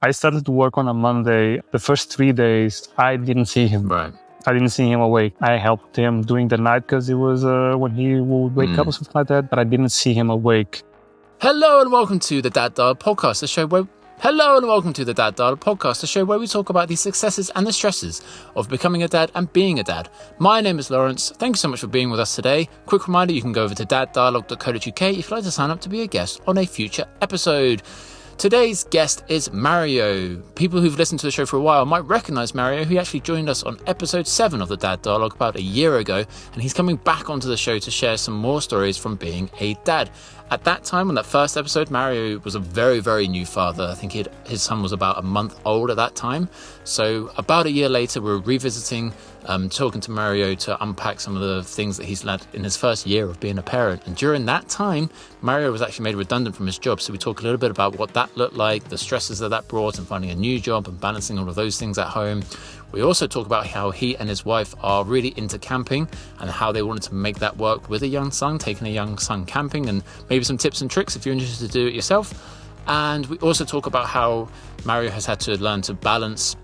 I started to work on a Monday. The first 3 days, I didn't see him. Right. I didn't see him awake. I helped him during the night because it was when he would wake up or something like that, but I didn't see him awake. Hello and welcome to the Dad Dial Podcast, the show where we talk about the successes and the stresses of becoming a dad and being a dad. My name is Laurence. Thank you so much for being with us today. Quick reminder, you can go over to daddialogue.co.uk if you'd like to sign up to be a guest on a future episode. Today's guest is Mario. People who've listened to the show for a while might recognise Mario, who actually joined us on episode 7 of the Dad Dialogue about a year ago, and he's coming back onto the show to share some more stories from being a dad. At that time, on that first episode, Mario was a very, very new father. I think his son was about a month old at that time. So about a year later, we're revisiting, talking to Mario to unpack some of the things that he's learned in his first year of being a parent. And during that time, Mario was actually made redundant from his job. So we talk a little bit about what that looked like, the stresses that brought, and finding a new job and balancing all of those things at home. We also talk about how he and his wife are really into camping and how they wanted to make that work with a young son, taking a young son camping, and maybe some tips and tricks if you're interested to do it yourself. And we also talk about how Mario has had to learn to balance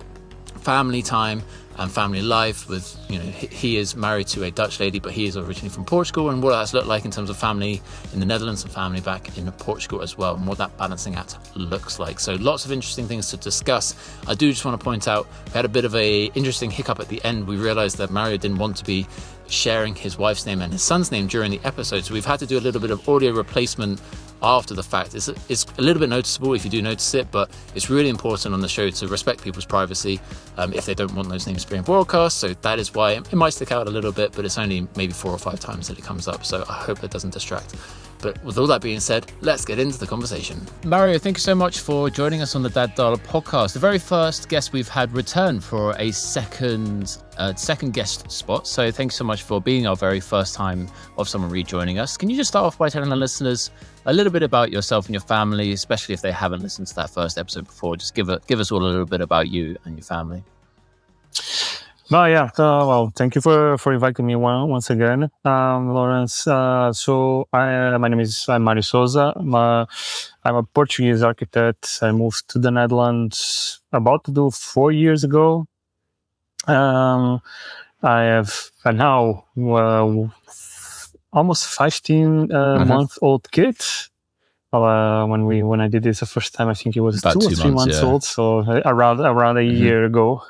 family time and family life with, he is married to a Dutch lady, but he is originally from Portugal, and what that's looked like in terms of family in the Netherlands and family back in Portugal as well, and what that balancing act looks like. So lots of interesting things to discuss. I do just want to point out, we had a bit of a interesting hiccup at the end. We realized that Mario didn't want to be sharing his wife's name and his son's name during the episode, so we've had to do a little bit of audio replacement after the fact. It's a little bit noticeable if you do notice it, but it's really important on the show to respect people's privacy if they don't want those names being broadcast. So that is why it might stick out a little bit, but it's only maybe 4 or 5 times that it comes up. So I hope that doesn't distract. But with all that being said, let's get into the conversation. Mario, thank you so much for joining us on the Dad Dialogue podcast. The very first guest we've had return for a second guest spot. So thank you so much for being our very first time of someone rejoining us. Can you just start off by telling the listeners a little bit about yourself and your family, especially if they haven't listened to that first episode before? Just give us all a little bit about you and your family. Well, thank you for inviting me once again, Laurence. My name is Mário Sousa. I'm a Portuguese architect. I moved to the Netherlands about to do 4 years ago. I have now almost 15-month-old kid. When I did this the first time, I think it was about 2 or 3 months old. So around a year ago.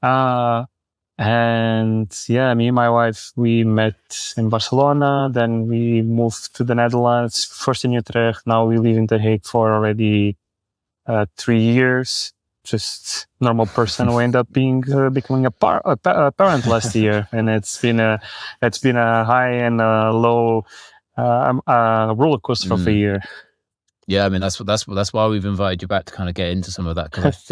Me and my wife, we met in Barcelona, then we moved to the Netherlands, first in Utrecht. Now we live in The Hague for already 3 years. Just normal person who ended up becoming a parent last year, and it's been a high and a low roller coaster of a year. Yeah, I mean that's why we've invited you back to kind of get into some of that, because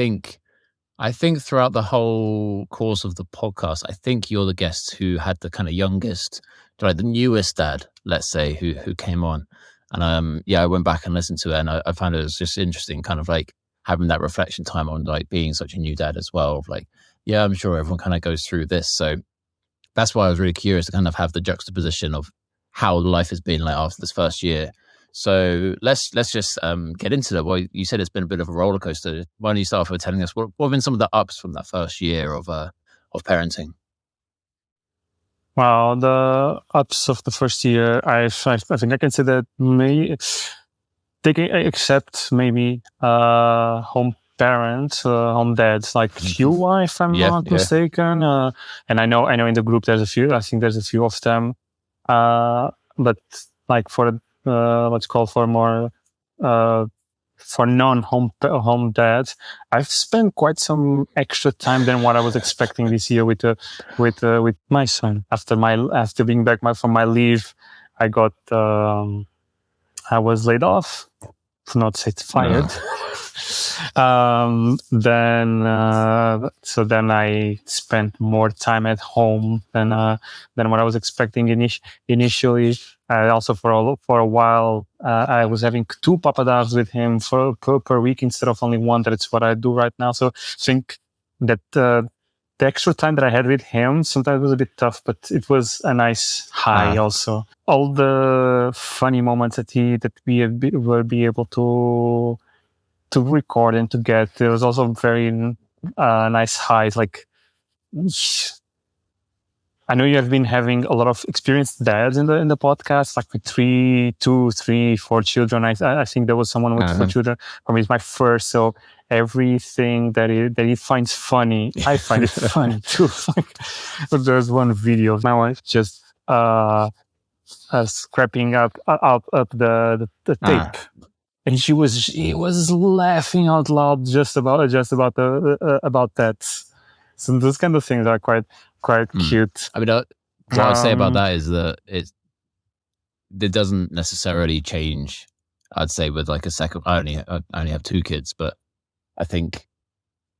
I think throughout the whole course of the podcast, I think you're the guest who had the kind of youngest, like the newest dad, let's say, who came on. And I went back and listened to it, and I found it was just interesting, kind of like having that reflection time on like being such a new dad as well. Of like, yeah, I'm sure everyone kind of goes through this. So that's why I was really curious to kind of have the juxtaposition of how life has been like after this first year. So let's just get into it. Well, you said it's been a bit of a roller coaster. Why don't you start off with telling us what have been some of the ups from that first year of parenting? Well, the ups of the first year, I think I can say that except maybe home parents, home dads like you, if I'm not mistaken. And I know in the group there's a few. I think there's a few of them. But like for for non-home dads, I've spent quite some extra time than what I was expecting this year with my son. After being back from my leave, I was laid off, to not say fired. Then I spent more time at home than what I was expecting initially. Also for a while, I was having 2 papadavs with him per week instead of only 1. That's what I do right now. So I think that the extra time that I had with him sometimes was a bit tough, but it was a nice high also. All the funny moments that we were be able to to record and to get. There was also very nice highs. Like, I know you have been having a lot of experienced dads in the podcast, like with 3, 2, 3, 4 children. I think there was someone with 4 children. For me, it's my first. So everything that he finds funny, I find it funny too. But there's one video of my wife just scraping up the tape. And she was laughing out loud just about that. So those kind of things are quite cute. I mean, what I'd say about that is that it doesn't necessarily change. I'd say with like a second, I only have 2 kids, but I think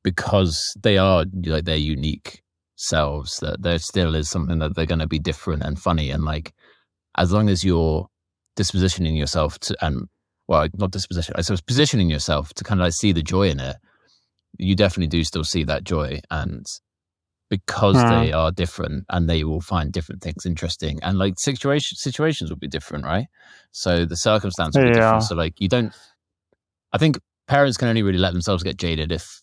because they are like their unique selves, that there still is something that they're going to be different and funny, and like as long as you're dispositioning yourself to, and well, not disposition, I suppose positioning yourself to kind of like see the joy in it, you definitely do still see that joy. And because they are different and they will find different things interesting, and like situations will be different, right? So the circumstance will be different. So like I think parents can only really let themselves get jaded if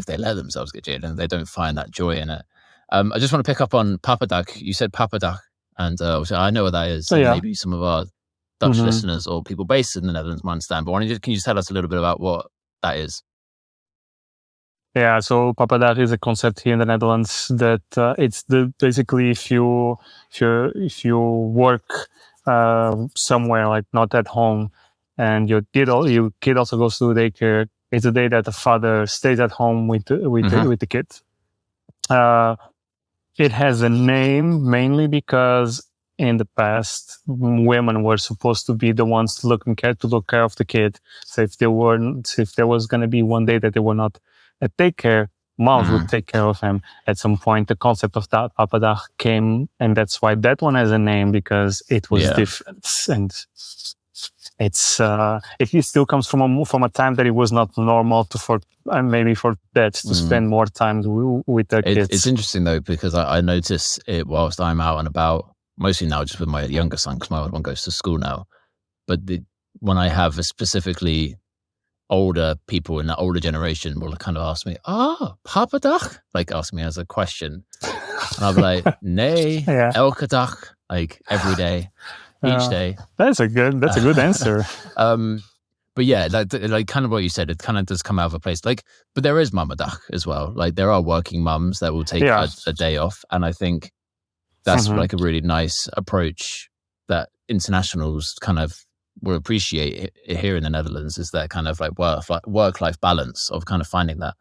they let themselves get jaded and they don't find that joy in it. I just want to pick up on papadag. You said papadag, and I know what that is. Maybe some of our Dutch listeners or people based in the Netherlands might understand, but can you just tell us a little bit about what that is? Yeah, so papadag is a concept here in the Netherlands that it's basically if you work somewhere, like not at home, and your kid also goes to daycare, it's the day that the father stays at home with the kid. It has a name mainly because in the past, women were supposed to be the ones to look care of the kid. So if there was going to be one day that they were not at daycare, moms would take care of him. At some point, the concept of that papadag came, and that's why that one has a name, because it was different. And it still comes from a time that it was not normal for dads to spend more time with their kids. It's interesting though, because I notice it whilst I'm out and about, mostly now just with my younger son, because my old one goes to school now. But when I have specifically older people in that older generation will kind of ask me, papadag? Like ask me as a question. And I'll be like, nee, elke dag, like every day, each day. That's a good answer. But yeah, like kind of what you said, it kind of does come out of a place. Like, but there is mamadag as well. Like there are working mums that will take a day off. And I think that's like a really nice approach that internationals kind of will appreciate here in the Netherlands, is that kind of like work-life balance of kind of finding that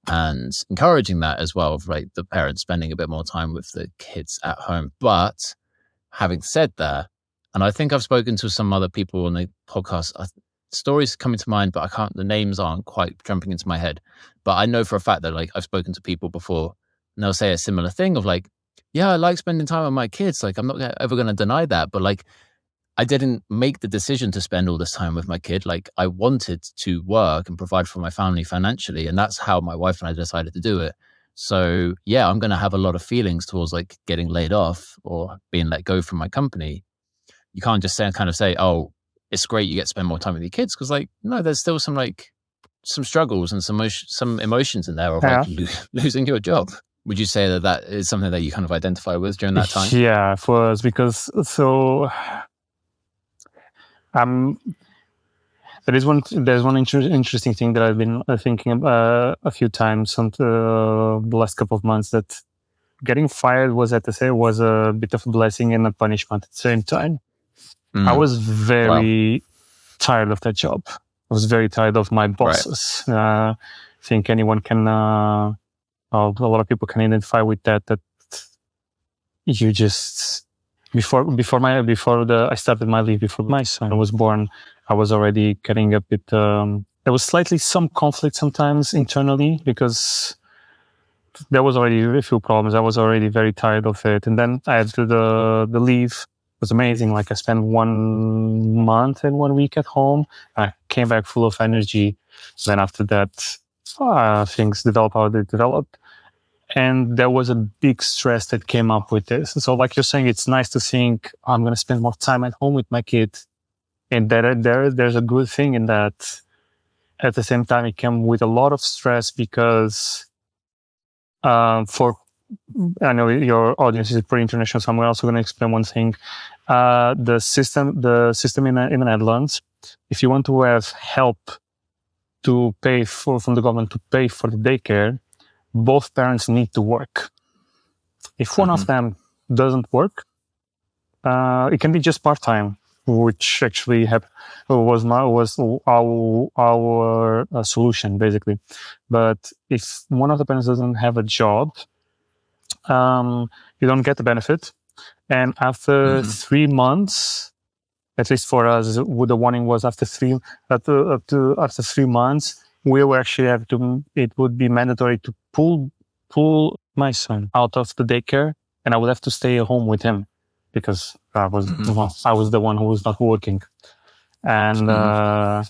and encouraging that as well, of like the parents spending a bit more time with the kids at home. But having said that, and I think I've spoken to some other people on the podcast, stories coming to mind, but the names aren't quite jumping into my head. But I know for a fact that like I've spoken to people before and they'll say a similar thing of like, yeah, I like spending time with my kids. Like I'm not ever going to deny that, but like I didn't make the decision to spend all this time with my kid. Like I wanted to work and provide for my family financially. And that's how my wife and I decided to do it. So yeah, I'm going to have a lot of feelings towards like getting laid off or being let go from my company. You can't just say, oh, it's great you get to spend more time with your kids. Cause like, no, there's still some struggles and some emotions in there of like losing your job. Would you say that is something that you kind of identify with during that time? Yeah, for us, because there's one interesting thing that I've been thinking about a few times on the last couple of months, that getting fired was a bit of a blessing and a punishment at the same time. I was very tired of that job. I was very tired of my bosses. I think anyone can, a lot of people can identify with that you just, I started my leave before my son was born, I was already getting a bit, there was slightly some conflict sometimes internally, because there was already a few problems. I was already very tired of it. And then I had the leave. Was amazing. Like I spent 1 month and 1 week at home. I came back full of energy. Then after that, things developed how they developed. And there was a big stress that came up with this. So like you're saying, it's nice to think, I'm going to spend more time at home with my kid. And there's a good thing in that. at the same time, it came with a lot of stress because I know your audience is pretty international, so I'm also going to explain one thing. The system in the Netherlands, if you want to have help to pay from the government to pay for the daycare, both parents need to work. If one of them doesn't work, it can be just part-time, which actually was our solution basically. But if one of the parents doesn't have a job, you don't get the benefit. And after 3 months, at least for us, the warning was after 3 months, we will actually have to. It would be mandatory to pull my son out of the daycare, and I would have to stay at home with him because I was the one who was not working. And the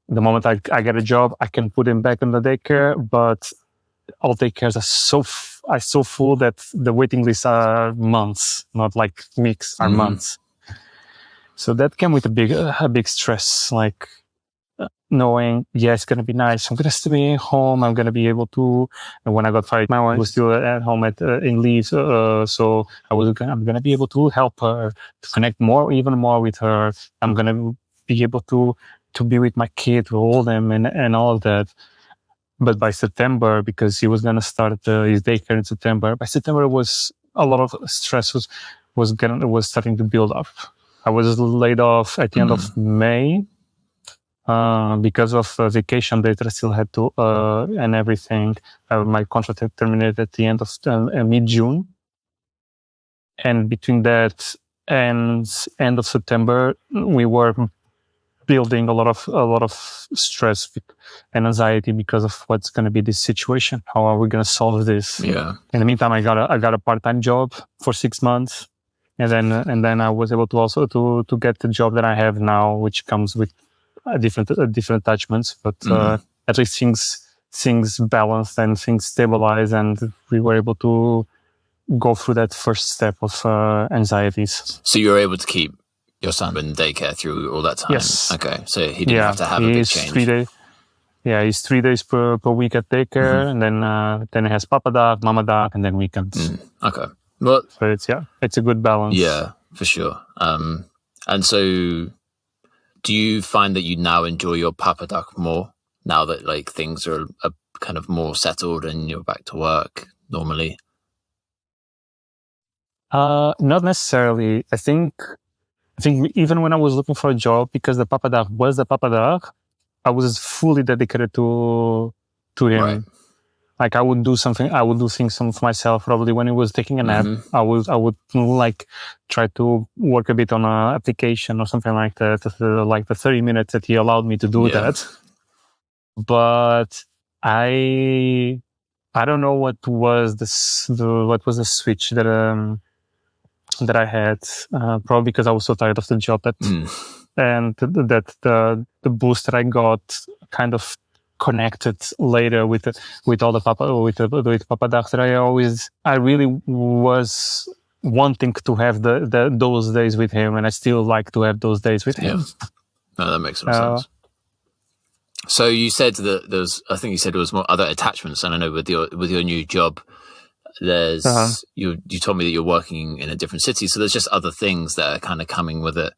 moment I get a job, I can put him back in the daycare, but all daycares are so full that the waiting lists are months, not like weeks, are months. So that came with a big stress, like knowing, it's going to be nice. I'm going to stay home. I'm going to be able to. And when I got fired, my wife was still at home in leave, so I'm going to be able to help her, to connect even more with her. I'm going to be able to be with my kid, to hold him, and all of that. But by September, because he was going to start his daycare in September, by September was a lot of stress was starting to build up. I was laid off at the end of May because of vacation days that I still had to and everything. My contract had terminated at the end of mid-June, and between that and end of September, we were building a lot of stress and anxiety because of what's going to be this situation. How are we going to solve this? Yeah. In the meantime, I got a part-time job for 6 months, and then I was able to also to get the job that I have now, which comes with different attachments. But at least things balanced and things stabilized, and we were able to go through that first step of anxieties. So you were able to keep your son in daycare through all that time? Yes. Okay, so he didn't have to have a big change. 3 days. Yeah, he's 3 days per week at daycare, and then he has Papa Dag, Mama Dag, and then weekends. Okay, well, so it's a good balance. Yeah, for sure. And so, do you find that you now enjoy your Papa Dag more now that like things are kind of more settled and you're back to work normally? Not necessarily. I think even when I was looking for a job, because the Papa Dag was the Papa Dag, I was fully dedicated to him. Right. Like I would do things for myself. Probably when he was taking a nap, I would like try to work a bit on an application or something like that. Like the 30 minutes that he allowed me to do that. But I don't know what was the switch that I had, probably because I was so tired of the job and that the boost that I got kind of connected later with all the Papa Dag that I really was wanting to have those days with him, and I still like to have those days with him. No, that makes sense. So you said that I think you said there was more other attachments, and I know with your new job, there's you told me that you're working in a different city, so there's just other things that are kind of coming with it.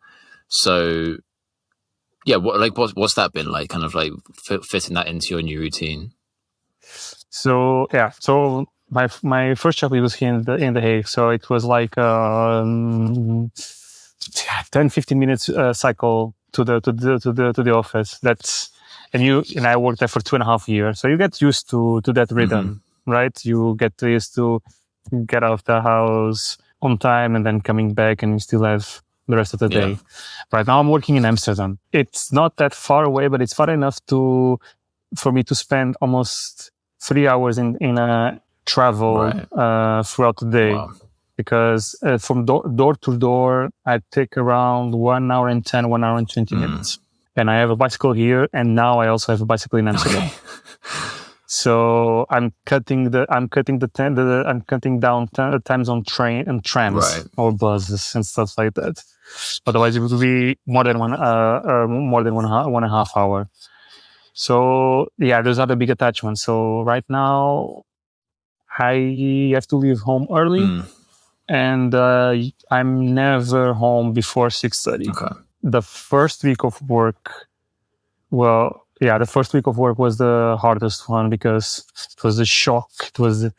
So yeah, what's that been like, kind of like fitting that into your new routine? So my first job, it was here in the Hague, so it was like 10-15 minutes cycle to the office. And I worked there for 2.5 years, so you get used to that rhythm. Right? You get used to get out of the house on time and then coming back, and you still have the rest of the day. Right now I'm working in Amsterdam. It's not that far away, but it's far enough for me to spend almost 3 hours in travel throughout the day. Wow. Because from door to door, I take around 1 hour and 10, 1 hour and 20 minutes. And I have a bicycle here, and now I also have a bicycle in Amsterdam. Okay. So I'm cutting down times on train and trams or buses and stuff like that. Otherwise, it would be more than one and a half hour. So yeah, those are the big attachments. So right now I have to leave home early, and I'm never home before 6:30. Okay. The first week of work, the first week of work was the hardest one because it was a shock. It was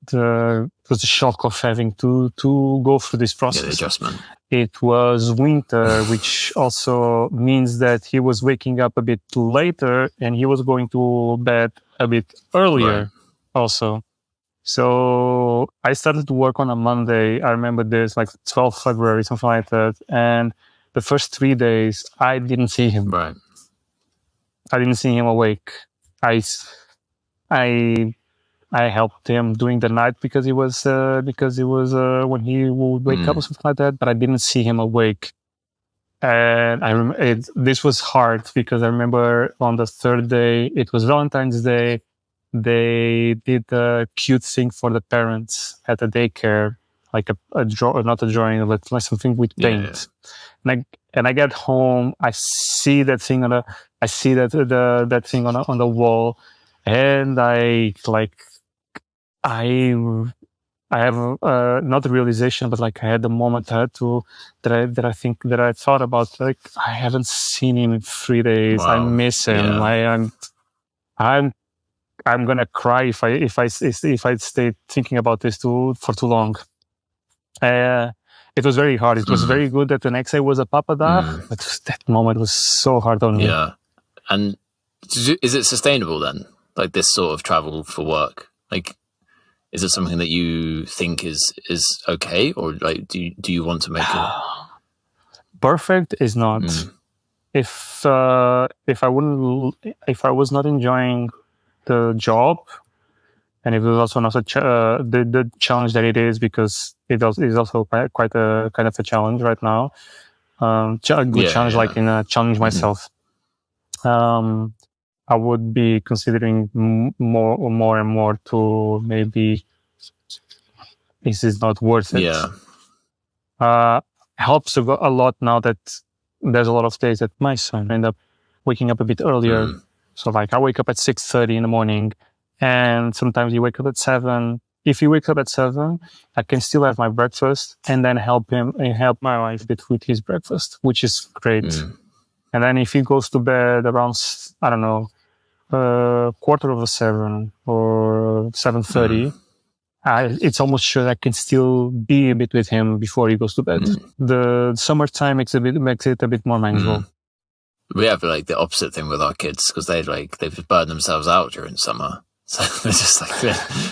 the shock of having to go through this process. Yeah, the adjustment. It was winter, which also means that he was waking up a bit later and he was going to bed a bit earlier also. So I started to work on a Monday. I remember this, like 12th February, something like that. And the first 3 days, I didn't see him. Right. I didn't see him awake. I helped him during the night because it was when he would wake up or something like that. But I didn't see him awake. And this was hard because I remember on the third day, it was Valentine's Day. They did a cute thing for the parents at the daycare, like not a drawing, but like something with paint. Yeah. And I get home, I see that thing on that thing on the wall, and I have not a realization, but like I had the moment I thought about, like, I haven't seen him in 3 days. Wow. I miss him. Yeah. I'm gonna cry if I stay thinking about this for too long. It was very hard. It was very good that the next day was a Papa Dag, but that moment was so hard on me. Yeah. And is it sustainable then? Like this sort of travel for work? Like, is it something that you think is okay, or like do you want to make it perfect? Is not. If I was not enjoying the job, and it was also not the challenge that it is, because it is also quite a kind of a challenge right now. A good challenge, like in a challenge myself. I would be considering more and more to maybe this is not worth it. Yeah. Helps a lot now that there's a lot of days that my son end up waking up a bit earlier. So like I wake up at 6:30 in the morning, and sometimes you wake up at 7. If he wakes up at 7, I can still have my breakfast and then help my wife a bit with his breakfast, which is great. And then if he goes to bed around, I don't know, 6:45 or 7:30, it's almost sure I can still be a bit with him before he goes to bed. The summertime makes it a bit more manageable. We have like the opposite thing with our kids, because they've burned themselves out during summer. So they're just like,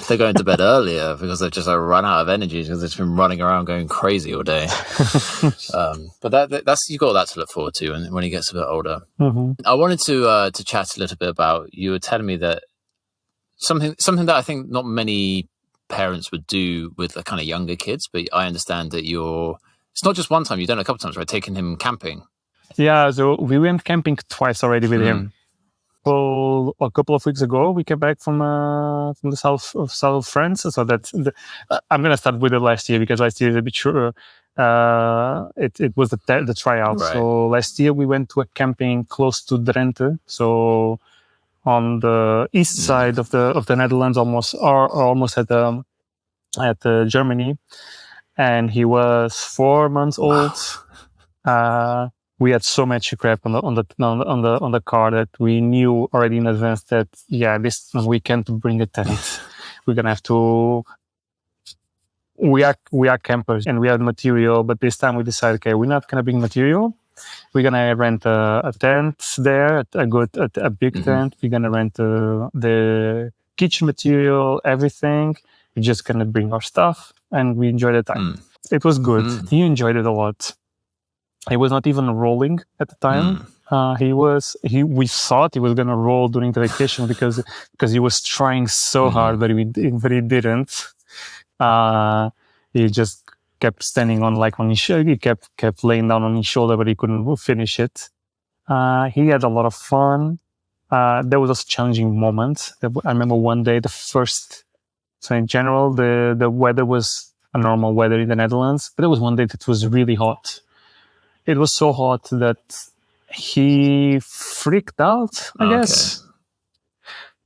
they're going to bed earlier because they've just run out of energy because they've been running around going crazy all day. But that's, you've got that to look forward to when he gets a bit older. I wanted to chat a little bit about, you were telling me that something that I think not many parents would do with the kind of younger kids, but I understand that it's not just one time, you've done it a couple of times, right? Taking him camping. Yeah, so we went camping twice already with him. So a couple of weeks ago, we came back from the south of France. So that's I'm gonna start with the last year, because last year is a bit shorter. It was the tryout. Right. So last year we went to a camping close to Drenthe, so on the east side of the Netherlands, almost at Germany, and he was 4 months old. Wow. We had so much crap on the car that we knew already in advance that this we can't bring a tent. We're gonna have to. We are campers and we have material, but this time we decided, okay, we're not gonna bring material. We're gonna rent a tent there, a big tent. We're gonna rent the kitchen material, everything. We're just gonna bring our stuff, and we enjoyed the time. It was good. He enjoyed it a lot. He was not even rolling at the time. We thought he was gonna roll during the vacation because he was trying so hard, but he didn't. He just kept standing on his shoulder. He kept laying down on his shoulder, but he couldn't finish it. He had a lot of fun. There was a challenging moment. I remember one day, so in general, the weather was a normal weather in the Netherlands, but there was one day that was really hot. It was so hot that he freaked out, I guess,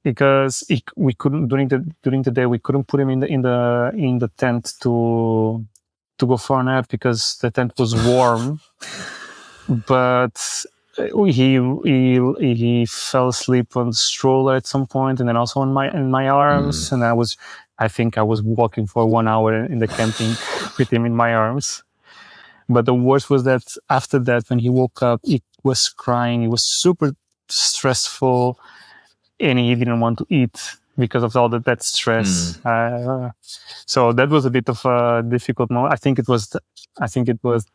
because we couldn't during the day we couldn't put him in the tent to go for a nap because the tent was warm. But he fell asleep on the stroller at some point, and then also in my arms. And I think I was walking for 1 hour in the camping with him in my arms. But the worst was that after that, when he woke up, he was crying. He was super stressful, and he didn't want to eat because of all that stress. So that was a bit of a difficult moment. I think it was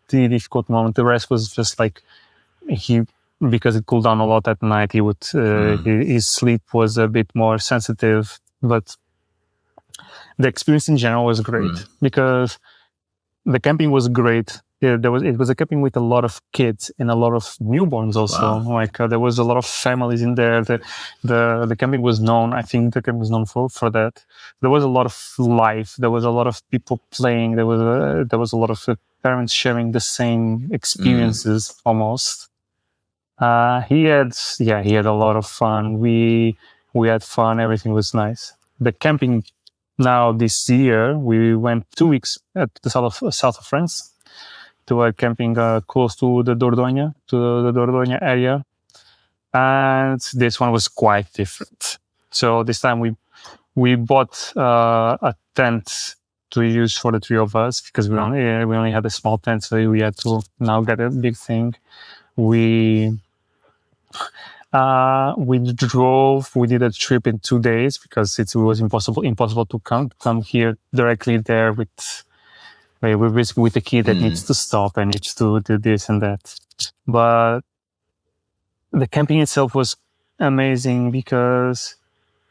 the difficult moment. The rest was just like because it cooled down a lot at night. He would his sleep was a bit more sensitive, but the experience in general was great because the camping was great. It was a camping with a lot of kids and a lot of newborns also. Wow. Like there was a lot of families in there. The camping was known. I think the camping was known for that. There was a lot of life. There was a lot of people playing. There was a lot of parents sharing the same experiences almost. He had a lot of fun. We had fun. Everything was nice. The camping now this year, we went 2 weeks at the south of France to a camping close to the Dordogne area. And this one was quite different. So this time we bought a tent to use for the three of us because we only had a small tent, so we had to now get a big thing. We drove. We did a trip in 2 days because it was impossible to come here directly there we're basically with a kid that needs to stop and needs to do this and that. But the camping itself was amazing because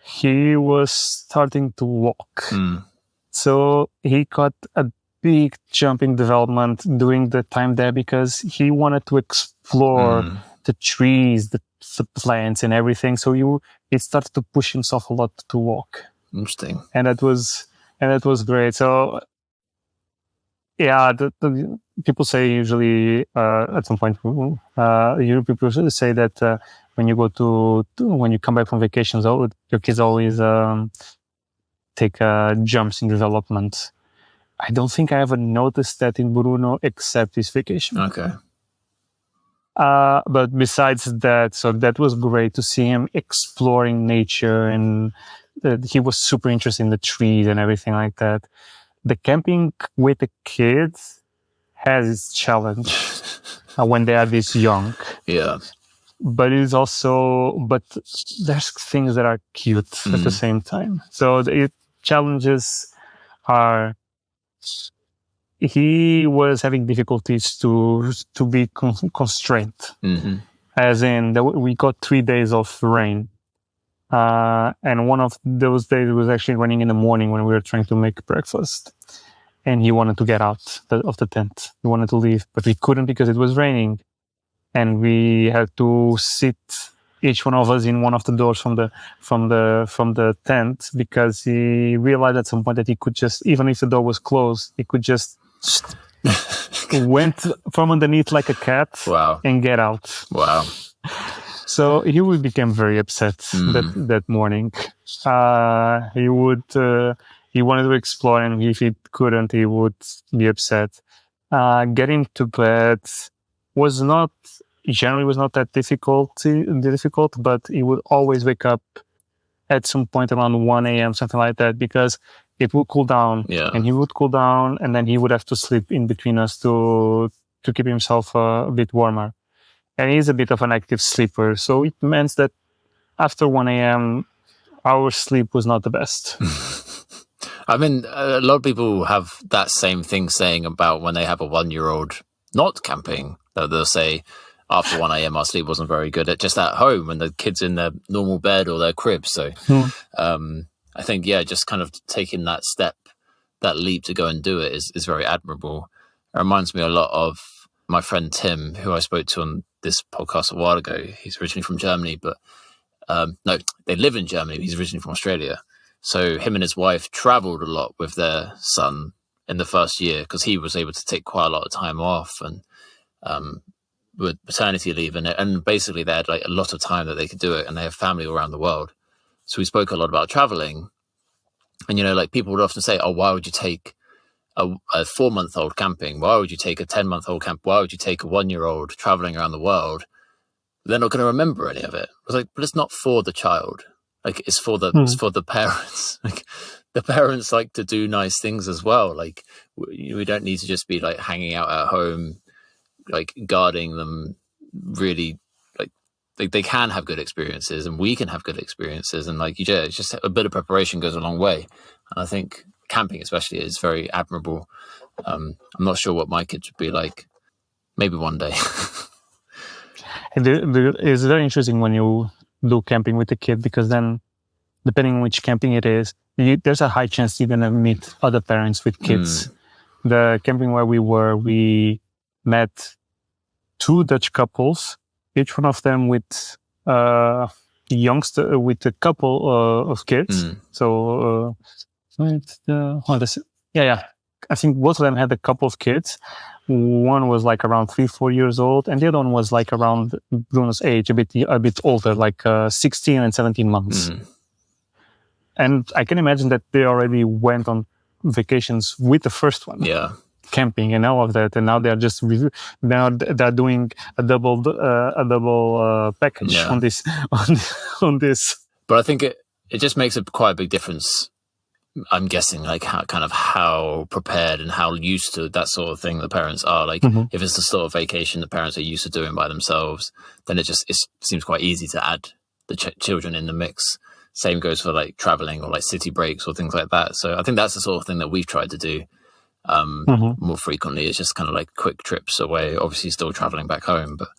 he was starting to walk. So he got a big jump in development during the time there because he wanted to explore the trees, the plants and everything. So he started to push himself a lot to walk. Interesting. And that was great. So yeah, the people say usually at some point, people say that when you when you come back from vacations, your kids always take jumps in development. I don't think I ever noticed that in Bruno except this vacation. Okay. But besides that, so that was great to see him exploring nature, and he was super interested in the trees and everything like that. The camping with the kids has its challenge when they are this young. Yeah. But there's things that are cute at the same time. So the challenges are, he was having difficulties to be constrained. As in, we got 3 days of rain. And one of those days was actually raining in the morning when we were trying to make breakfast. And he wanted to get out of the tent. He wanted to leave, but we couldn't because it was raining. And we had to sit, each one of us, in one of the doors from the tent, because he realized at some point that he could just, even if the door was closed, he could just went from underneath like a cat. Wow. And get out. Wow. So he became very upset that morning. He wanted to explore, and if he couldn't, he would be upset. Getting to bed was not that difficult, but he would always wake up at some point around 1 a.m., something like that, because it would cool down, and he would cool down, and then he would have to sleep in between us to keep himself a bit warmer. And he's a bit of an active sleeper, so it meant that after 1 a.m., our sleep was not the best. I mean, a lot of people have that same thing saying about when they have a 1-year-old not camping, that they'll say, after 1 a.m. our sleep wasn't very good, just at home when the kid's in their normal bed or their crib. So I think, just kind of taking that step, that leap to go and do it is very admirable. It reminds me a lot of my friend Tim, who I spoke to on this podcast a while ago. He's originally from Germany, but no, they live in Germany. He's originally from Australia. So him and his wife traveled a lot with their son in the first year because he was able to take quite a lot of time off. And with maternity leave, and basically they had like a lot of time that they could do it, and they have family all around the world. So we spoke a lot about traveling, and like people would often say, "Oh, why would you take a 4-month-old camping? Why would you take a 10-month-old camp? Why would you take a 1-year-old traveling around the world? They're not going to remember any of it." I was like, "But it's not for the child. Like it's for the parents. Like the parents like to do nice things as well. Like we don't need to just be like hanging out at home, like guarding them. Really, like they can have good experiences, and we can have good experiences. And like it's just a bit of preparation goes a long way. And I think camping, especially, is very admirable. I'm not sure what my kids would be like. Maybe one day." It's very interesting when you do camping with a kid, because then, depending on which camping it is, there's a high chance you're going to meet other parents with kids. The camping where we met 2 Dutch couples, each one of them with a couple of kids. So, I think both of them had a couple of kids. One was like around 3-4 years old, and the other one was like around Bruno's age, a bit older, like 16 and 17 months. And I can imagine that they already went on vacations with the first one, camping and all of that, and now they're just they're doing a double package on this on this. But I think it just makes quite a big difference. I'm guessing like how prepared and how used to that sort of thing the parents are. Like if it's the sort of vacation the parents are used to doing by themselves, then it seems quite easy to add the children in the mix. Same goes for like traveling or like city breaks or things like that. So I think that's the sort of thing that we've tried to do more frequently. It's just kind of like quick trips away, obviously still traveling back home. But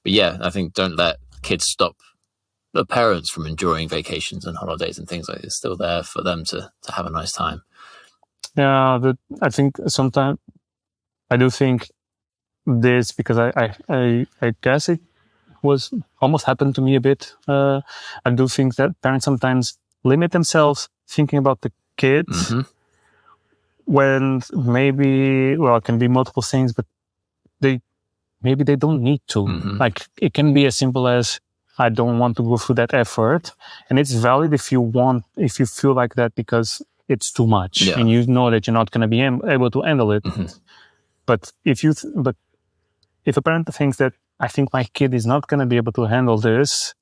yeah, I think don't let kids stop the parents from enjoying vacations and holidays and things like this. It's still there for them to have a nice time. Yeah, I think sometimes I do think this, because I guess it was almost happened to me a bit. I do think that parents sometimes limit themselves thinking about the kids when maybe, well, it can be multiple things, but maybe they don't need to. Like it can be as simple as, I don't want to go through that effort. And it's valid if you feel like that, because it's too much and you know that you're not going to be able to handle it. But if a parent thinks that, I think my kid is not going to be able to handle this,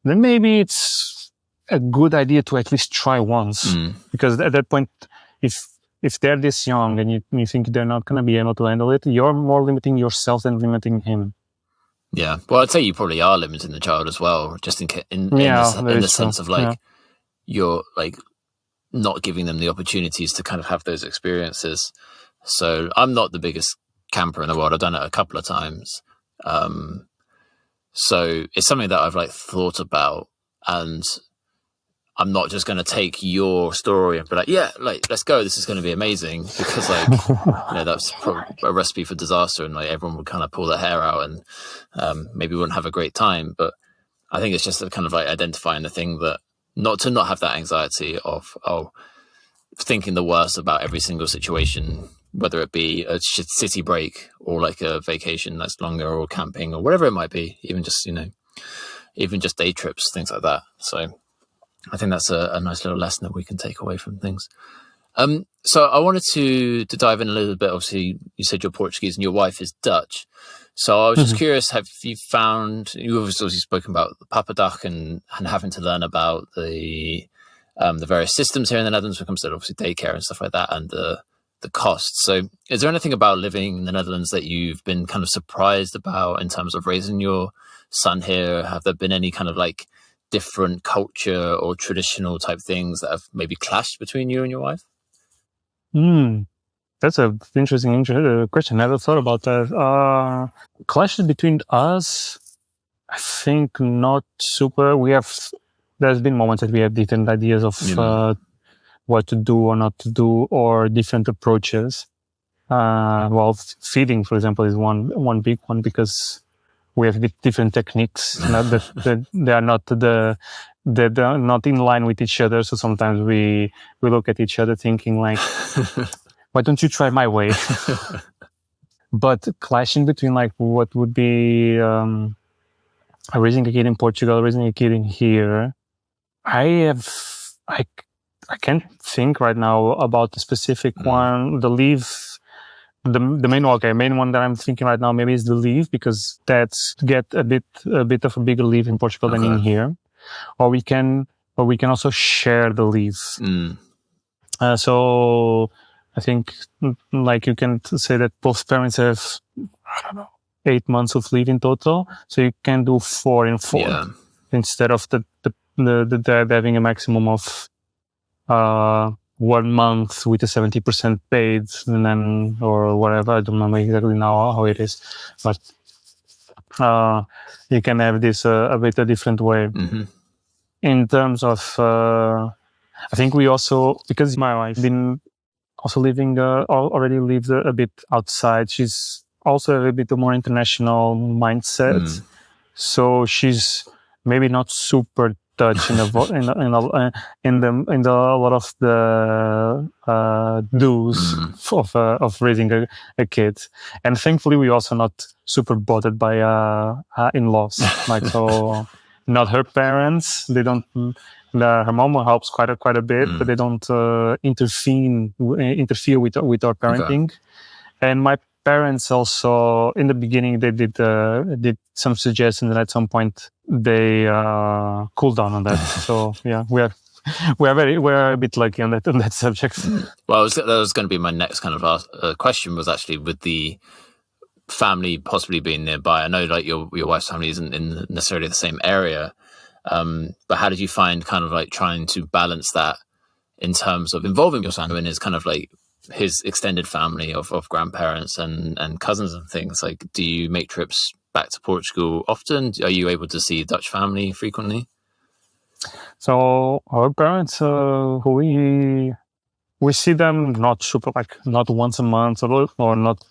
then maybe it's a good idea to at least try once. Because at that point, if they're this young and you think they're not going to be able to handle it, you're more limiting yourself than limiting him. Yeah, well, I'd say you probably are limiting the child as well, just in the sense of like you're like not giving them the opportunities to kind of have those experiences. So I'm not the biggest camper in the world. I've done it a couple of times. So it's something that I've like thought about, and I'm not just going to take your story and be like, yeah, like, let's go. This is going to be amazing, because like, that's probably a recipe for disaster, and like everyone would kind of pull their hair out and maybe wouldn't have a great time. But I think it's just a kind of like identifying the thing that not have that anxiety of, thinking the worst about every single situation, whether it be a city break or like a vacation that's longer, or camping or whatever it might be, even just, even just day trips, things like that. So I think that's a nice little lesson that we can take away from things. So I wanted to dive in a little bit. Obviously, you said you're Portuguese and your wife is Dutch. So I was just curious, have you found, you've obviously spoken about the Papadag and having to learn about the various systems here in the Netherlands when it comes to obviously daycare and stuff like that, and the costs. So is there anything about living in the Netherlands that you've been kind of surprised about in terms of raising your son here? Have there been any kind of like different culture or traditional type things that have maybe clashed between you and your wife? That's an interesting question. I never thought about that. Clashes between us, I think not super. There's been moments that we have different ideas of what to do or not to do, or different approaches. Feeding, for example, is one big one, because we have different techniques that they are not in line with each other. So sometimes we look at each other thinking like, why don't you try my way? but clashing between like what would be raising a kid in Portugal, raising a kid in here. I can't think right now about the specific one. The leave, the main one that I'm thinking right now maybe is the leave, because that's get a bit of a bigger leave in Portugal than in here. Or we can also share the leave. So I think like you can say that both parents have, I don't know, 8 months of leave in total. So you can do 4 in 4 instead of the dad having a maximum of 1 month with a 70% paid, and then, or whatever. I don't remember exactly now how it is, but you can have this a bit a different way. In terms of, I think we also, because my wife been also living, already lived a bit outside. She's also a bit more international mindset. So she's maybe not super Dutch in a lot of the do's of raising a kid, and thankfully we also not super bothered by in-laws. Like, so not her parents. They don't. Her mom helps quite a bit, but they don't interfere with our parenting. And my parents also, in the beginning, they did some suggestions, and at some point they cooled down on that. So yeah, we're a bit lucky on that subject. Well, that was going to be my next kind of question, was actually with the family possibly being nearby. I know like your wife's family isn't in necessarily the same area, but how did you find kind of like trying to balance that in terms of involving your son in his kind of like his extended family of grandparents and cousins and things? Like, do you make trips back to Portugal often? Are you able to see Dutch family frequently? So our parents, we see them not super, like not once a month or not,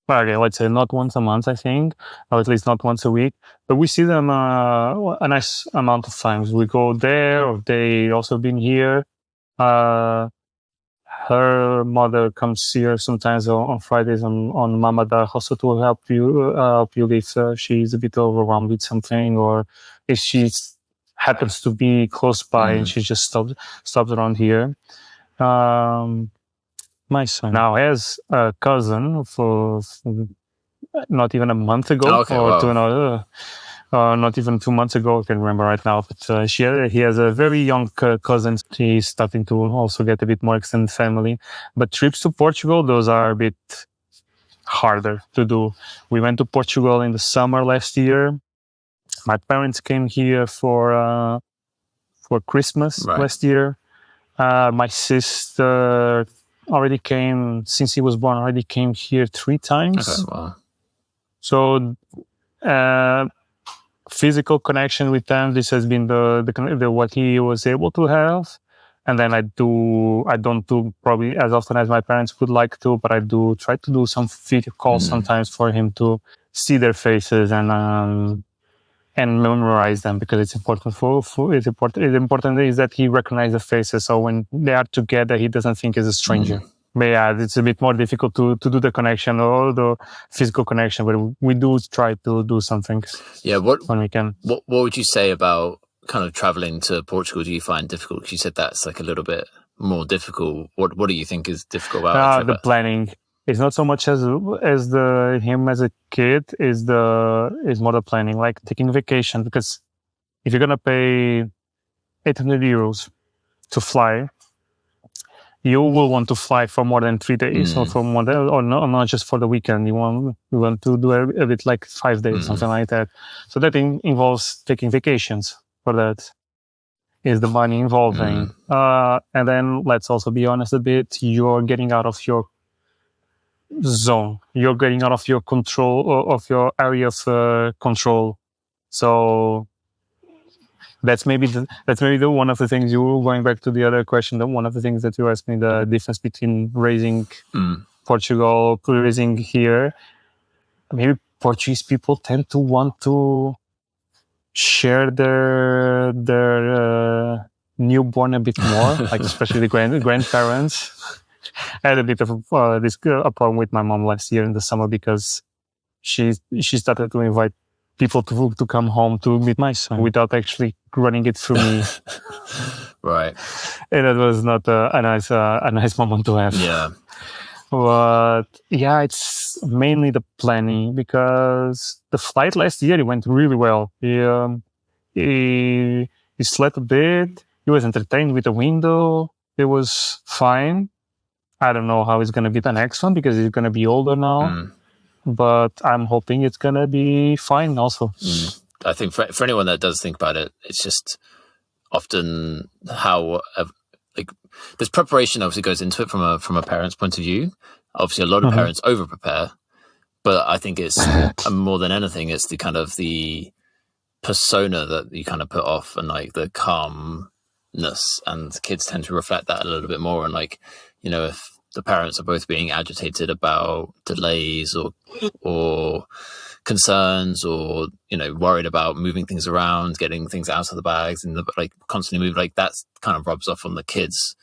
okay, let's say not once a month, I think, or at least not once a week. But we see them a nice amount of times. We go there, or they also been here. Her mother comes here sometimes on Fridays on Mama da also to help you if she's a bit overwhelmed with something, or if she happens to be close by and she just stops around here. My son now has a cousin for not even a month ago, not even 2 months ago. I can't remember right now, but he has a very young cousin. He's starting to also get a bit more extended family. But trips to Portugal, those are a bit harder to do. We went to Portugal in the summer last year. My parents came here for Christmas last year. My sister already came, since he was born, already came here 3 times. Okay, wow. So physical connection with them, this has been the what he was able to have. And then I don't do probably as often as my parents would like to, but I do try to do some video calls sometimes for him to see their faces and memorize them, because it's important it's important is that he recognizes the faces, so when they are together he doesn't think he's a stranger. But yeah, it's a bit more difficult to do the connection or the physical connection, but we do try to do something. Yeah, when we can. What would you say about kind of traveling to Portugal? Do you find difficult? Because you said that's like a little bit more difficult. What do you think is difficult about the planning? It's not so much as him as a kid, is more the planning, like taking vacation. Because if you're gonna pay 800 euros to fly, you will want to fly for more than 3 days, or for more than, or not just for the weekend. You want to do a bit like 5 days, something like that. So that involves taking vacations. For that is the money involving. And then let's also be honest a bit. You're getting out of your zone. You're getting out of your control, of your area of control. So that's maybe the one of the things you were going back to the other question. One of the things that you asked me, the difference between raising Portugal, raising here. Maybe Portuguese people tend to want to share their newborn a bit more, like especially the grandparents. I had a bit of a problem with my mom last year in the summer because she started to invite people to come home to meet my son without actually running it through me. Right. And that was not a nice moment to have. Yeah. But yeah, it's mainly the planning, because the flight last year, it went really well. He slept a bit. He was entertained with the window. It was fine. I don't know how it's going to be the next one because he's going to be older now. But I'm hoping it's going to be fine also. I think for anyone that does think about it, it's just often how like there's preparation obviously goes into it from a parent's point of view. Obviously, a lot of parents over prepare, but I think it's more than anything, it's the kind of the persona that you kind of put off, and like the calmness, and kids tend to reflect that a little bit more. And like, you know, if the parents are both being agitated about delays or concerns, or, you know, worried about moving things around, getting things out of the bags, and like constantly moving, like that's kind of rubs off on the kids.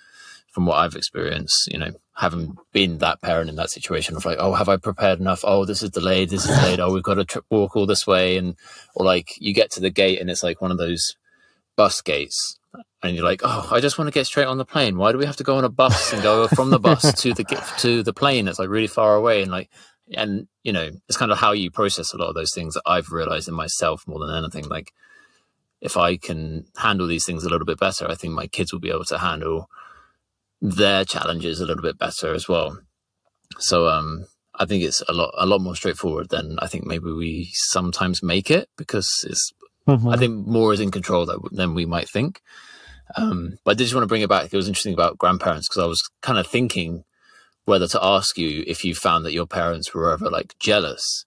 From what I've experienced, you know, having been that parent in that situation of like, oh, have I prepared enough? Oh, this is delayed. Oh, we've got to walk all this way. And, or like you get to the gate and it's like one of those bus gates, and you're like, oh, I just want to get straight on the plane. Why do we have to go on a bus and go from the bus to the plane? It's like really far away. And like, and you know, it's kind of how you process a lot of those things that I've realized in myself more than anything. Like, if I can handle these things a little bit better, I think my kids will be able to handle their challenges a little bit better as well. So I think it's a lot more straightforward than I think maybe we sometimes make it, because it's I think more is in control than we might think. But I did just want to bring it back. It was interesting about grandparents, because I was kind of thinking whether to ask you if you found that your parents were ever like jealous,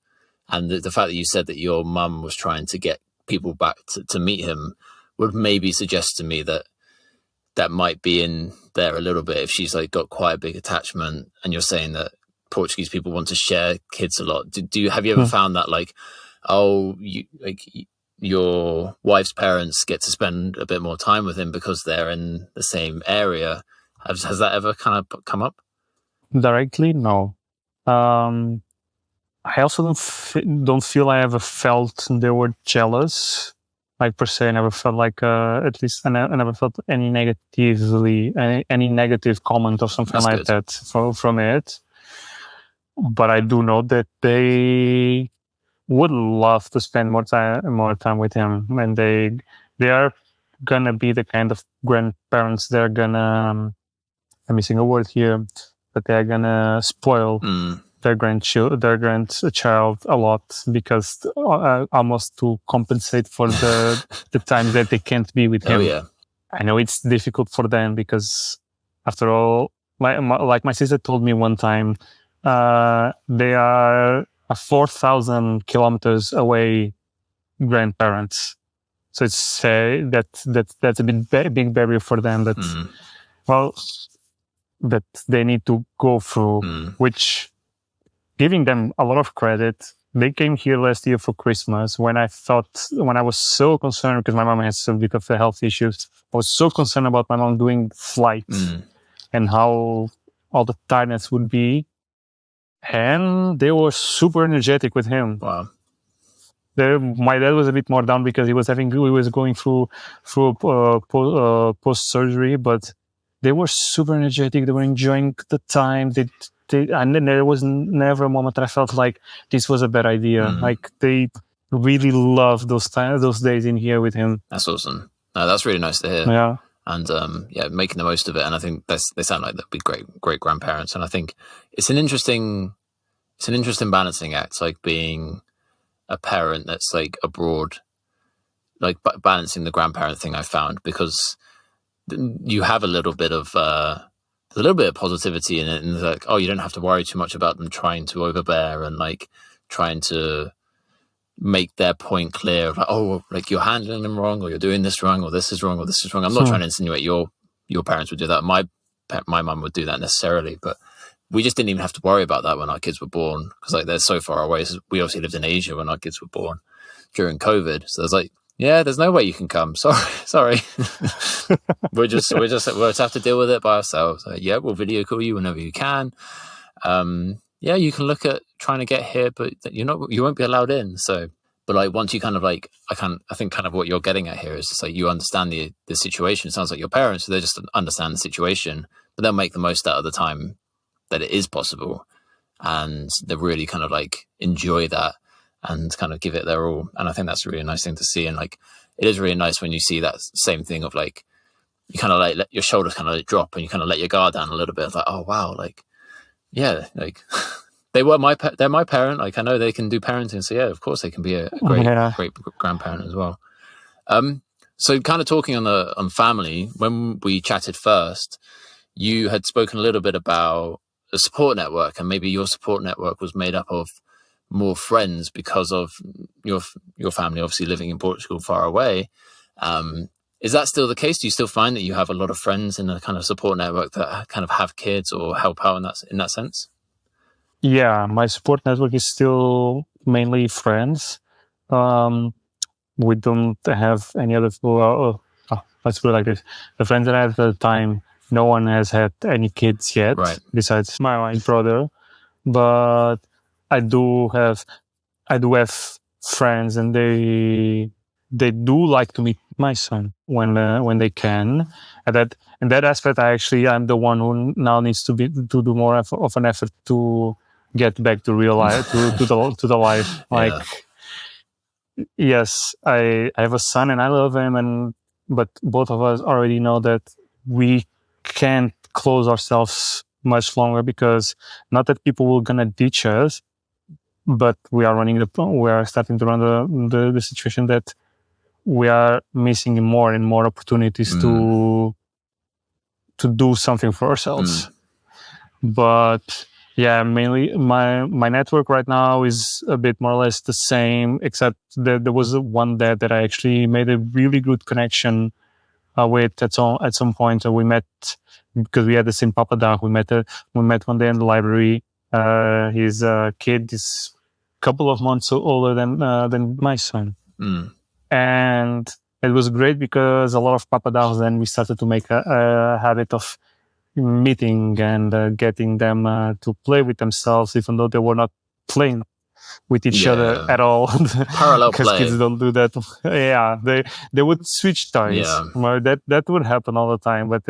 and the fact that you said that your mum was trying to get people back to meet him would maybe suggest to me that might be in there a little bit, if she's like got quite a big attachment, and you're saying that Portuguese people want to share kids a lot. Have you ever found that like, oh, your wife's parents get to spend a bit more time with him because they're in the same area? Has that ever kind of come up? Directly, no. I also don't feel I ever felt they were jealous. Like per se, I never felt like, at least I never felt any negative comment or something like that from it. But I do know that they would love to spend more time with him, and they are gonna be the kind of grandparents. They're gonna I'm missing a word here, but they're gonna spoil their grandchild a lot, because almost to compensate for the times that they can't be with him. Yeah. I know it's difficult for them, because after all, like my sister told me one time, they are 4,000 kilometers away grandparents. So it's that's a big barrier for them that that they need to go through, which, giving them a lot of credit, they came here last year for Christmas when I was so concerned, because my mom has a bit of health issues. I was so concerned about my mom doing flights and how all the tiredness would be. And they were super energetic with him. Wow. My dad was a bit more down because he was going through post surgery, but they were super energetic. They were enjoying the time. And then there was never a moment that I felt like this was a bad idea. Like, they really loved those days in here with him. That's awesome. No, that's really nice to hear. Yeah. And making the most of it. And I think they sound like they'd be great grandparents. And I think it's an interesting balancing act, like being a parent that's like abroad, like balancing the grandparent thing I found, because you have a little bit of positivity in it, and like, oh, you don't have to worry too much about them trying to overbear and like trying to make their point clear, like, oh, like you're handling them wrong, or you're doing this wrong, or this is wrong, or this is wrong. I'm not trying to insinuate your parents would do that. My mum would do that necessarily, but we just didn't even have to worry about that when our kids were born, because like they're so far away. So we obviously lived in Asia when our kids were born during COVID, so there's like yeah, there's no way you can come. Sorry. we'll just have to deal with it by ourselves. Yeah, we'll video call you whenever you can. Yeah, you can look at trying to get here, but you won't be allowed in. So, but like once you kind of like, I think kind of what you're getting at here is just like you understand the situation. It sounds like your parents, so they just understand the situation, but they'll make the most out of the time that it is possible, and they really kind of like enjoy that and kind of give it their all. And I think that's a really nice thing to see. And like, it is really nice when you see that same thing of like, you kind of like let your shoulders kind of like drop and you kind of let your guard down a little bit. It's like, oh wow, like, yeah, like they're my parent. Like I know they can do parenting. So yeah, of course they can be a great grandparent as well. So kind of talking on family, when we chatted first, you had spoken a little bit about a support network, and maybe your support network was made up of more friends because of your family obviously living in Portugal far away. Is that still the case? Do you still find that you have a lot of friends in a kind of support network that kind of have kids or help out in that sense? Yeah, my support network is still mainly friends. We don't have any other. Let's put it like this: the friends that I had at the time, no one has had any kids yet, Right. besides my brother. But I do have friends, and they do like to meet my son when they can. And in that aspect, I'm the one who now needs to do more of an effort to get back to real life, to the life. Like, yes, I have a son and I love him, but both of us already know that we can't close ourselves much longer, because not that people will gonna ditch us, but we are starting to run the situation that we are missing more and more opportunities to do something for ourselves. But yeah, mainly my network right now is a bit more or less the same, except that there was one dad that I actually made a really good connection with at some point. We met because we had the same papa dog. We met one day in the library. His kid is a couple of months older than my son, and it was great because a lot of papa dogs. Then we started to make a habit of meeting and getting them to play with themselves, even though they were not playing with each other at all. Parallel because play. Kids don't do that. Yeah, they would switch toys. Yeah. That would happen all the time. But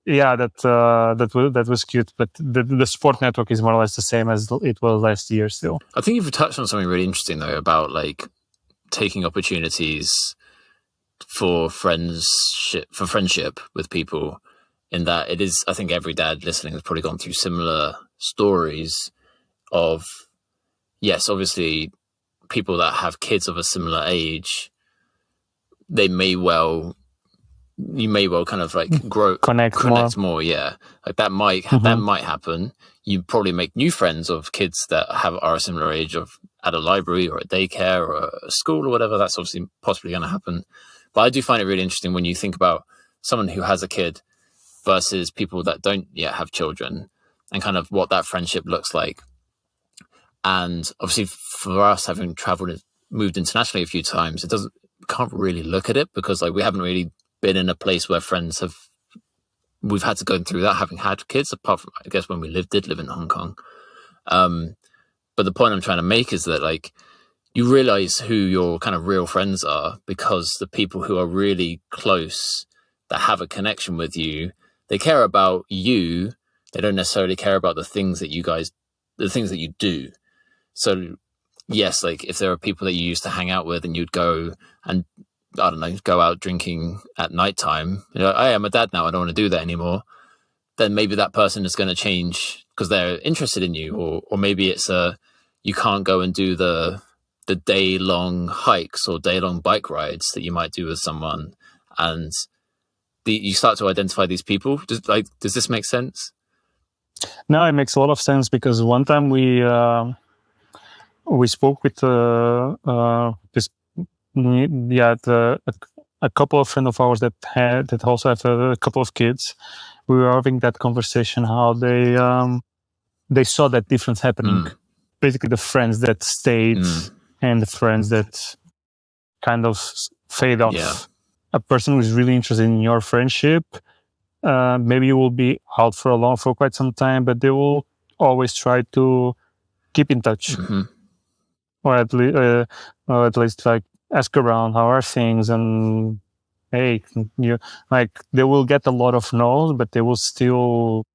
yeah, that was cute. But the sport network is more or less the same as it was last year still. I think you've touched on something really interesting though about like taking opportunities for friendship with people, in that it is, I think every dad listening has probably gone through similar stories of, yes, obviously people that have kids of a similar age, you may well kind of like connect more. Yeah, like that might happen. You probably make new friends of kids that are a similar age, at a library or a daycare or a school or whatever. That's obviously possibly going to happen. But I do find it really interesting when you think about someone who has a kid versus people that don't yet have children, and kind of what that friendship looks like. And obviously for us, having moved internationally a few times, can't really look at it because like we haven't really been in a place where we've had to go through that having had kids, apart from I guess when we did live in Hong Kong. But the point I'm trying to make is that like you realize who your kind of real friends are, because the people who are really close, that have a connection with you, they care about you. They don't necessarily care about the things that you do. So yes, like if there are people that you used to hang out with and you'd go and, I don't know, go out drinking at nighttime, hey, I'm a dad now, I don't want to do that anymore, then maybe that person is going to change because they're interested in you, or maybe it's you can't go and do the day-long hikes or day-long bike rides that you might do with someone, and you start to identify these people. Does this make sense? No, it makes a lot of sense, because one time we spoke with a couple of friends of ours that also have a couple of kids. We were having that conversation how they saw that difference happening. Basically, the friends that stayed and the friends that kind of fade off. Yeah. A person who is really interested in your friendship, maybe you will be out for quite some time, but they will always try to keep in touch, or at least like ask around how are things, and hey, you like they will get a lot of no's, but they will still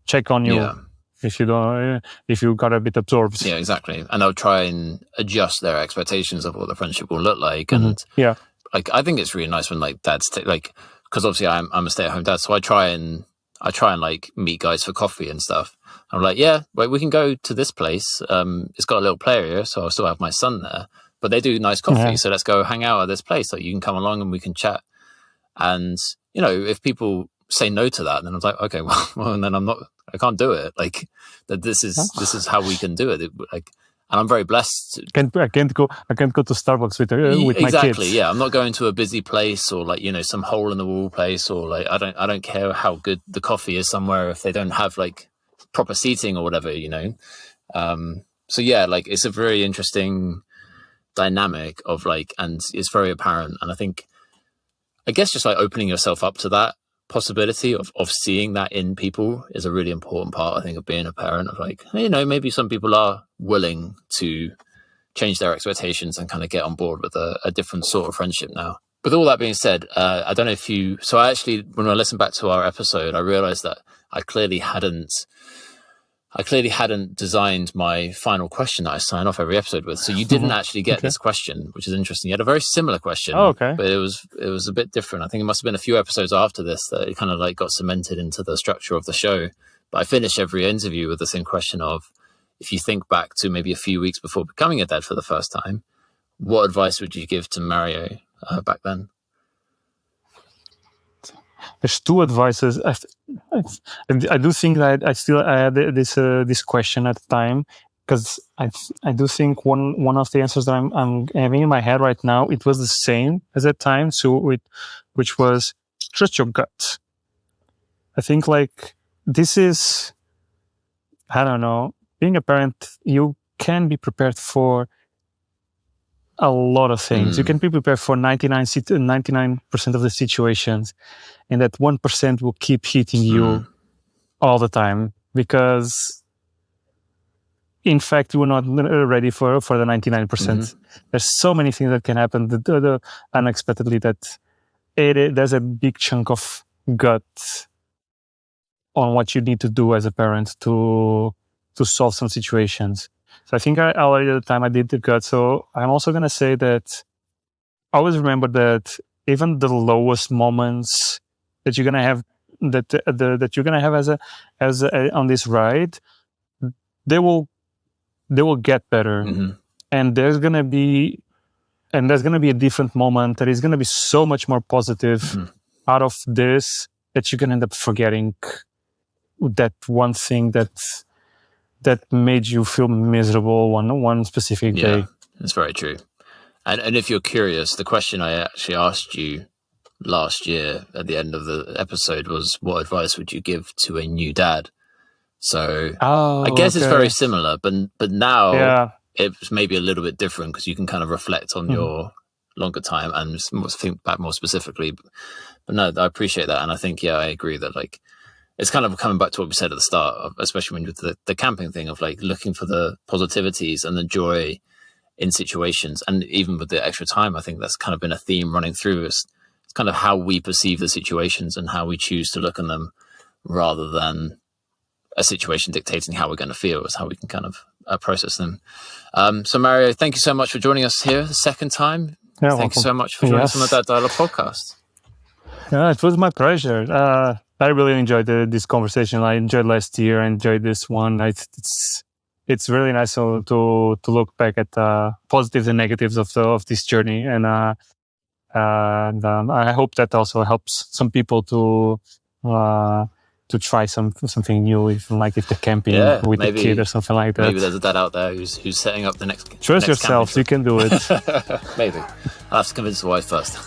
check on you. Yeah. If you don't, if you got a bit absorbed. Yeah, exactly. And they'll try and adjust their expectations of what the friendship will look like. And yeah, like, I think it's really nice when like dads like, because obviously I'm a stay-at-home dad, so I try and like meet guys for coffee and stuff. I'm like, yeah, wait, we can go to this place. It's got a little play area, so I'll still have my son there. But they do nice coffee, so let's go hang out at this place. Like, you can come along and we can chat. And you know, if people say no to that, then I'm like, okay, well, and then I can't do it. Like, that this is how we can do it. Like, and I'm very blessed. I can't go to Starbucks with my kids. Exactly. Yeah, I'm not going to a busy place or like, you know, some hole in the wall place, or like I don't care how good the coffee is somewhere if they don't have like proper seating or whatever, you know. So yeah, like it's a very interesting dynamic of like, and it's very apparent. And I guess just like opening yourself up to that possibility of seeing that in people is a really important part, I think, of being a parent. Of like, you know, maybe some people are willing to change their expectations and kind of get on board with a different sort of friendship now. With all that being said, I don't know if you... So I actually, when I listened back to our episode, I realized that I clearly hadn't designed my final question that I sign off every episode with. So you didn't actually get this question, which is interesting. You had a very similar question, but it was a bit different. I think it must have been a few episodes after this that it kind of like got cemented into the structure of the show. But I finish every interview with the same question of, if you think back to maybe a few weeks before becoming a dad for the first time, what advice would you give to Mario back then? There's two advices. I do think that I had this question at the time, because I do think one of the answers that I'm having in my head right now, it was the same as that time. So which was trust your gut. I think like this is, I don't know, being a parent, you can be prepared for a lot of things. You can be prepared for 99% of the situations, and that 1% will keep hitting you all the time, because in fact you are not ready for the 99%. There's so many things that can happen the unexpectedly, that there's a big chunk of gut on what you need to do as a parent to solve some situations. So I think I already at the time I did the gut. So I'm also going to say that always remember that even the lowest moments that you're going to have, that you're going to have as on this ride, they will get better. And there's going to be a different moment that is going to be so much more positive out of this, that you're going to end up forgetting that one thing that made you feel miserable one specific day. Yeah, that's very true. And if you're curious, the question I actually asked you last year at the end of the episode was, what advice would you give to a new dad? So I guess it's very similar, but now it's maybe a little bit different, because you can kind of reflect on your longer time and think back more specifically. But no, I appreciate that. And I think, I agree that like, it's kind of coming back to what we said at the start, especially when with the camping thing, of like looking for the positivities and the joy in situations. And even with the extra time, I think that's kind of been a theme running through us. It's kind of how we perceive the situations and how we choose to look at them, rather than a situation dictating how we're going to feel, is how we can kind of process them. So Mario, thank you so much for joining us here the second time. Thank you so much for joining us on the Dad Dialogue podcast. Yeah, it was my pleasure. I really enjoyed this conversation. I enjoyed last year. I enjoyed this one. It's really nice to look back at positives and negatives of this journey, and I hope that also helps some people to try something new, if they're camping with a kid or something like that. Maybe there's a dad out there who's setting up the next. Trust yourself. You can do it. Maybe I'll have to convince the wife first.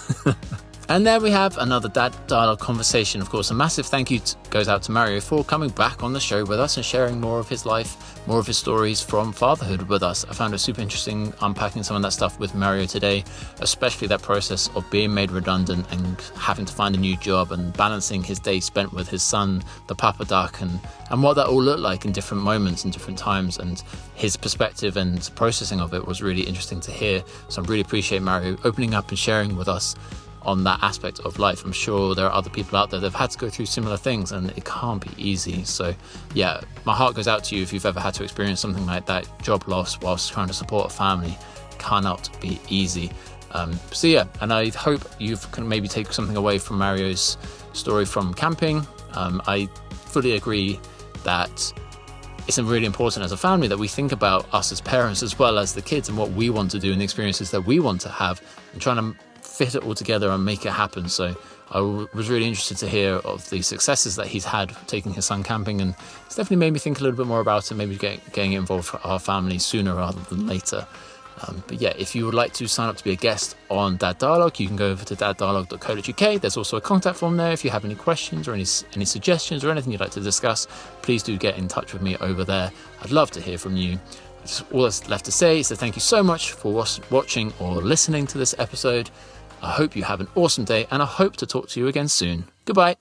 And there we have another Dad Dialogue conversation. Of course, a massive thank you goes out to Mário for coming back on the show with us and sharing more of his life, more of his stories from fatherhood with us. I found it super interesting unpacking some of that stuff with Mário today, especially that process of being made redundant and having to find a new job and balancing his day spent with his son, the Papa Duck, and what that all looked like in different moments and different times. And his perspective and processing of it was really interesting to hear. So I really appreciate Mário opening up and sharing with us on that aspect of life. I'm sure there are other people out there that have had to go through similar things, and it can't be easy. So yeah, my heart goes out to you if you've ever had to experience something like that. Job loss whilst trying to support a family cannot be easy. So yeah, and I hope you can maybe take something away from Mário's story from camping. I fully agree that it's really important as a family that we think about us as parents as well as the kids and what we want to do and the experiences that we want to have, and trying to fit it all together and make it happen. So I was really interested to hear of the successes that he's had taking his son camping, and it's definitely made me think a little bit more about it, maybe getting involved for our family sooner rather than later. But yeah, if you would like to sign up to be a guest on Dad Dialogue, you can go over to daddialogue.co.uk. There's also a contact form there. If you have any questions or any suggestions or anything you'd like to discuss, please do get in touch with me over there. I'd love to hear from you. All that's left to say is that thank you so much for watching or listening to this episode. I hope you have an awesome day, and I hope to talk to you again soon. Goodbye.